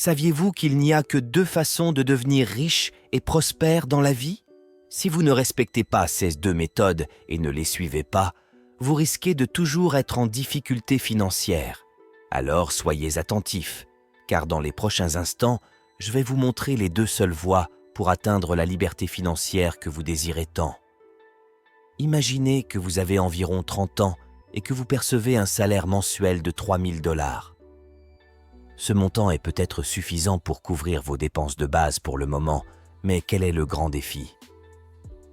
Saviez-vous qu'il n'y a que 2 façons de devenir riche et prospère dans la vie? Si vous ne respectez pas ces 2 méthodes et ne les suivez pas, vous risquez de toujours être en difficulté financière. Alors soyez attentifs, car dans les prochains instants, je vais vous montrer les 2 seules voies pour atteindre la liberté financière que vous désirez tant. Imaginez que vous avez environ 30 ans et que vous percevez un salaire mensuel de 3 000 $. Ce montant est peut-être suffisant pour couvrir vos dépenses de base pour le moment, mais quel est le grand défi?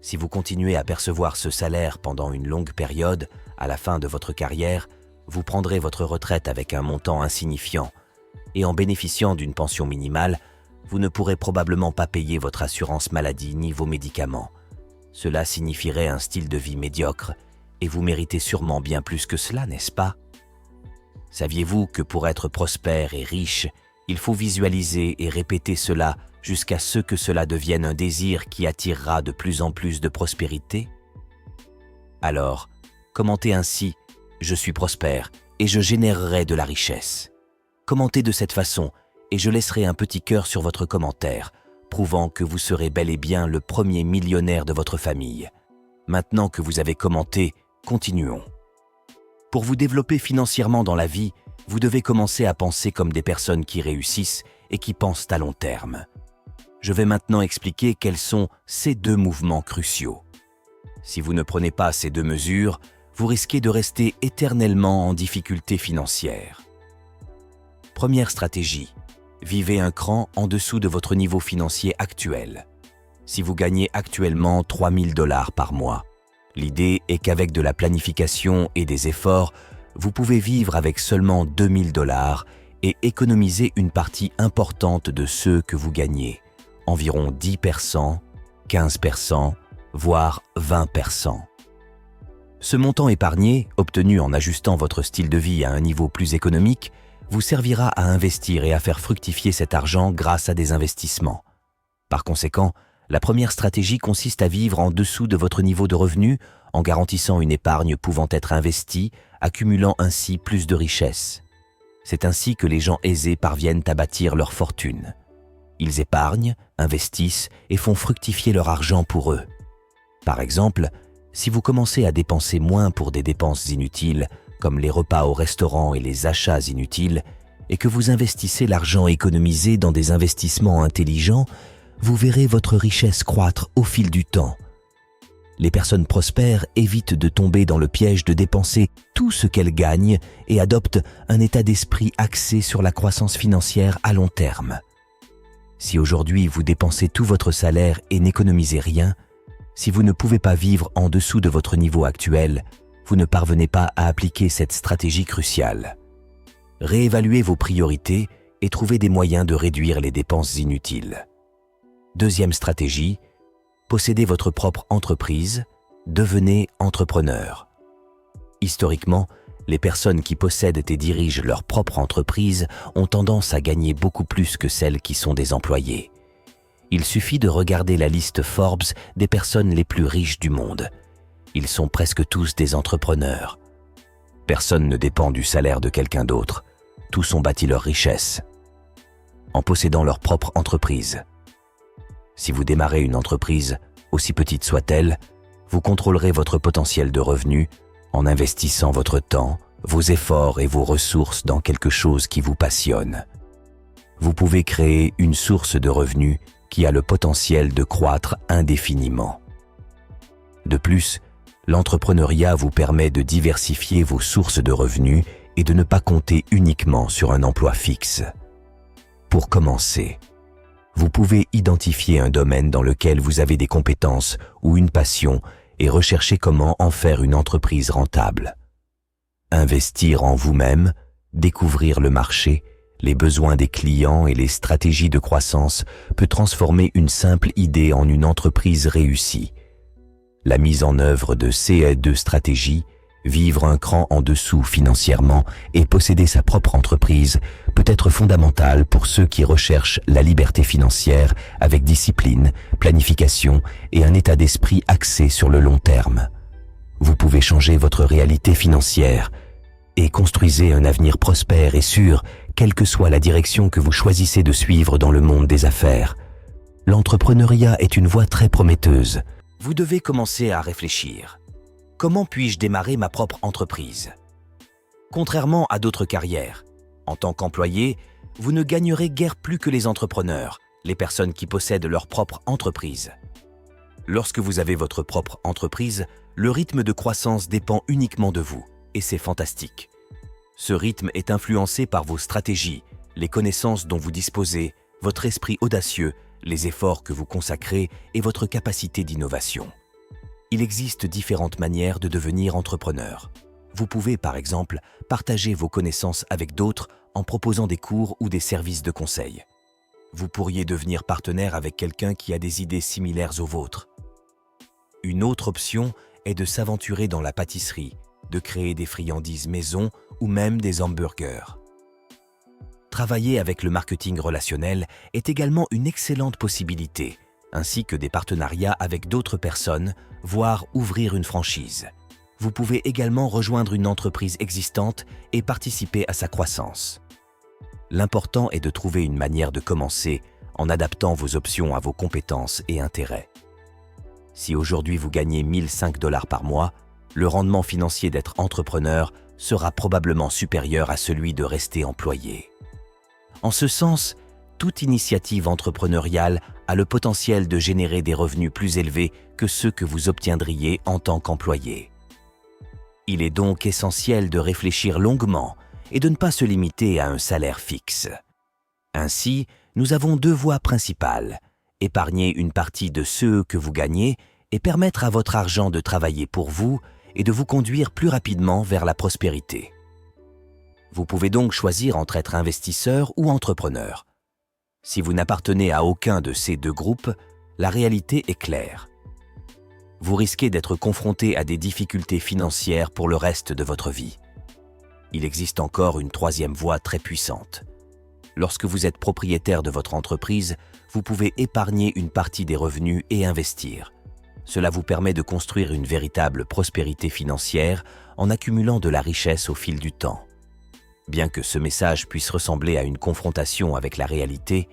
Si vous continuez à percevoir ce salaire pendant une longue période, à la fin de votre carrière, vous prendrez votre retraite avec un montant insignifiant, et en bénéficiant d'une pension minimale, vous ne pourrez probablement pas payer votre assurance maladie ni vos médicaments. Cela signifierait un style de vie médiocre, et vous méritez sûrement bien plus que cela, n'est-ce pas? Saviez-vous que pour être prospère et riche, il faut visualiser et répéter cela jusqu'à ce que cela devienne un désir qui attirera de plus en plus de prospérité? Alors, commentez ainsi « Je suis prospère et je générerai de la richesse ». Commentez de cette façon et je laisserai un petit cœur sur votre commentaire, prouvant que vous serez bel et bien le premier millionnaire de votre famille. Maintenant que vous avez commenté, continuons. Pour vous développer financièrement dans la vie, vous devez commencer à penser comme des personnes qui réussissent et qui pensent à long terme. Je vais maintenant expliquer quels sont ces 2 mouvements cruciaux. Si vous ne prenez pas ces 2 mesures, vous risquez de rester éternellement en difficulté financière. Première stratégie, vivez un cran en dessous de votre niveau financier actuel. Si vous gagnez actuellement 3 000 $ par mois, l'idée est qu'avec de la planification et des efforts, vous pouvez vivre avec seulement 2 000 $ et économiser une partie importante de ceux que vous gagnez, environ 10%, 15%, voire 20%. Ce montant épargné, obtenu en ajustant votre style de vie à un niveau plus économique, vous servira à investir et à faire fructifier cet argent grâce à des investissements. Par conséquent, la première stratégie consiste à vivre en dessous de votre niveau de revenu en garantissant une épargne pouvant être investie, accumulant ainsi plus de richesses. C'est ainsi que les gens aisés parviennent à bâtir leur fortune. Ils épargnent, investissent et font fructifier leur argent pour eux. Par exemple, si vous commencez à dépenser moins pour des dépenses inutiles, comme les repas au restaurant et les achats inutiles, et que vous investissez l'argent économisé dans des investissements intelligents, vous verrez votre richesse croître au fil du temps. Les personnes prospères évitent de tomber dans le piège de dépenser tout ce qu'elles gagnent et adoptent un état d'esprit axé sur la croissance financière à long terme. Si aujourd'hui vous dépensez tout votre salaire et n'économisez rien, si vous ne pouvez pas vivre en dessous de votre niveau actuel, vous ne parvenez pas à appliquer cette stratégie cruciale. Réévaluez vos priorités et trouvez des moyens de réduire les dépenses inutiles. Deuxième stratégie, possédez votre propre entreprise, devenez entrepreneur. Historiquement, les personnes qui possèdent et dirigent leur propre entreprise ont tendance à gagner beaucoup plus que celles qui sont des employés. Il suffit de regarder la liste Forbes des personnes les plus riches du monde. Ils sont presque tous des entrepreneurs. Personne ne dépend du salaire de quelqu'un d'autre. Tous ont bâti leur richesse en possédant leur propre entreprise. Si vous démarrez une entreprise, aussi petite soit-elle, vous contrôlerez votre potentiel de revenus en investissant votre temps, vos efforts et vos ressources dans quelque chose qui vous passionne. Vous pouvez créer une source de revenus qui a le potentiel de croître indéfiniment. De plus, l'entrepreneuriat vous permet de diversifier vos sources de revenus et de ne pas compter uniquement sur un emploi fixe. Pour commencer, vous pouvez identifier un domaine dans lequel vous avez des compétences ou une passion et rechercher comment en faire une entreprise rentable. Investir en vous-même, découvrir le marché, les besoins des clients et les stratégies de croissance peut transformer une simple idée en une entreprise réussie. La mise en œuvre de ces 2 stratégies, vivre un cran en dessous financièrement et posséder sa propre entreprise, peut être fondamentale pour ceux qui recherchent la liberté financière avec discipline, planification et un état d'esprit axé sur le long terme. Vous pouvez changer votre réalité financière et construisez un avenir prospère et sûr, quelle que soit la direction que vous choisissez de suivre dans le monde des affaires, l'entrepreneuriat est une voie très prometteuse. Vous devez commencer à réfléchir. Comment puis-je démarrer ma propre entreprise? Contrairement à d'autres carrières, en tant qu'employé, vous ne gagnerez guère plus que les entrepreneurs, les personnes qui possèdent leur propre entreprise. Lorsque vous avez votre propre entreprise, le rythme de croissance dépend uniquement de vous, et c'est fantastique. Ce rythme est influencé par vos stratégies, les connaissances dont vous disposez, votre esprit audacieux, les efforts que vous consacrez et votre capacité d'innovation. Il existe différentes manières de devenir entrepreneur. Vous pouvez, par exemple, partager vos connaissances avec d'autres en proposant des cours ou des services de conseil. Vous pourriez devenir partenaire avec quelqu'un qui a des idées similaires aux vôtres. Une autre option est de s'aventurer dans la pâtisserie, de créer des friandises maison ou même des hamburgers. Travailler avec le marketing relationnel est également une excellente possibilité, ainsi que des partenariats avec d'autres personnes, voire ouvrir une franchise. Vous pouvez également rejoindre une entreprise existante et participer à sa croissance. L'important est de trouver une manière de commencer en adaptant vos options à vos compétences et intérêts. Si aujourd'hui vous gagnez 1 005 $ par mois, le rendement financier d'être entrepreneur sera probablement supérieur à celui de rester employé. En ce sens, toute initiative entrepreneuriale a le potentiel de générer des revenus plus élevés que ceux que vous obtiendriez en tant qu'employé. Il est donc essentiel de réfléchir longuement et de ne pas se limiter à un salaire fixe. Ainsi, nous avons 2 voies principales: épargner une partie de ce que vous gagnez et permettre à votre argent de travailler pour vous et de vous conduire plus rapidement vers la prospérité. Vous pouvez donc choisir entre être investisseur ou entrepreneur. Si vous n'appartenez à aucun de ces 2 groupes, la réalité est claire. Vous risquez d'être confronté à des difficultés financières pour le reste de votre vie. Il existe encore une 3e voie très puissante. Lorsque vous êtes propriétaire de votre entreprise, vous pouvez épargner une partie des revenus et investir. Cela vous permet de construire une véritable prospérité financière en accumulant de la richesse au fil du temps. Bien que ce message puisse ressembler à une confrontation avec la réalité,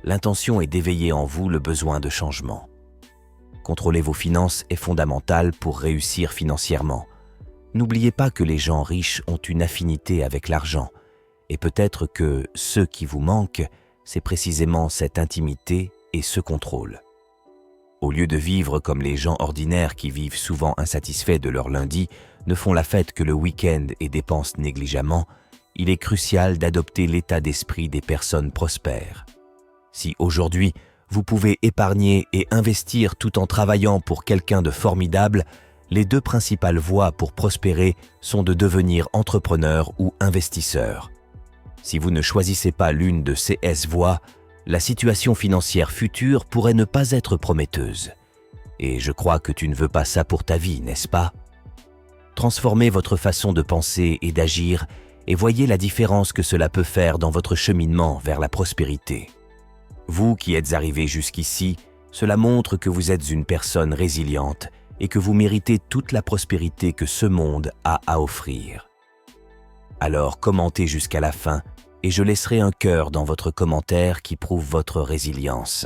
l'intention est d'éveiller en vous le besoin de changement. Contrôler vos finances est fondamental pour réussir financièrement. N'oubliez pas que les gens riches ont une affinité avec l'argent, et peut-être que ce qui vous manque, c'est précisément cette intimité et ce contrôle. Au lieu de vivre comme les gens ordinaires qui vivent souvent insatisfaits de leur lundi, ne font la fête que le week-end et dépensent négligemment, il est crucial d'adopter l'état d'esprit des personnes prospères. Si aujourd'hui, vous pouvez épargner et investir tout en travaillant pour quelqu'un de formidable, les 2 principales voies pour prospérer sont de devenir entrepreneur ou investisseur. Si vous ne choisissez pas l'une de ces voies, la situation financière future pourrait ne pas être prometteuse. Et je crois que tu ne veux pas ça pour ta vie, n'est-ce pas? Transformez votre façon de penser et d'agir et voyez la différence que cela peut faire dans votre cheminement vers la prospérité. Vous qui êtes arrivé jusqu'ici, cela montre que vous êtes une personne résiliente et que vous méritez toute la prospérité que ce monde a à offrir. Alors commentez jusqu'à la fin et je laisserai un cœur dans votre commentaire qui prouve votre résilience.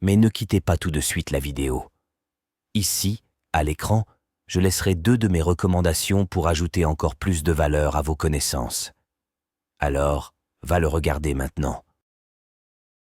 Mais ne quittez pas tout de suite la vidéo. Ici, à l'écran, je laisserai 2 de mes recommandations pour ajouter encore plus de valeur à vos connaissances. Alors, va le regarder maintenant.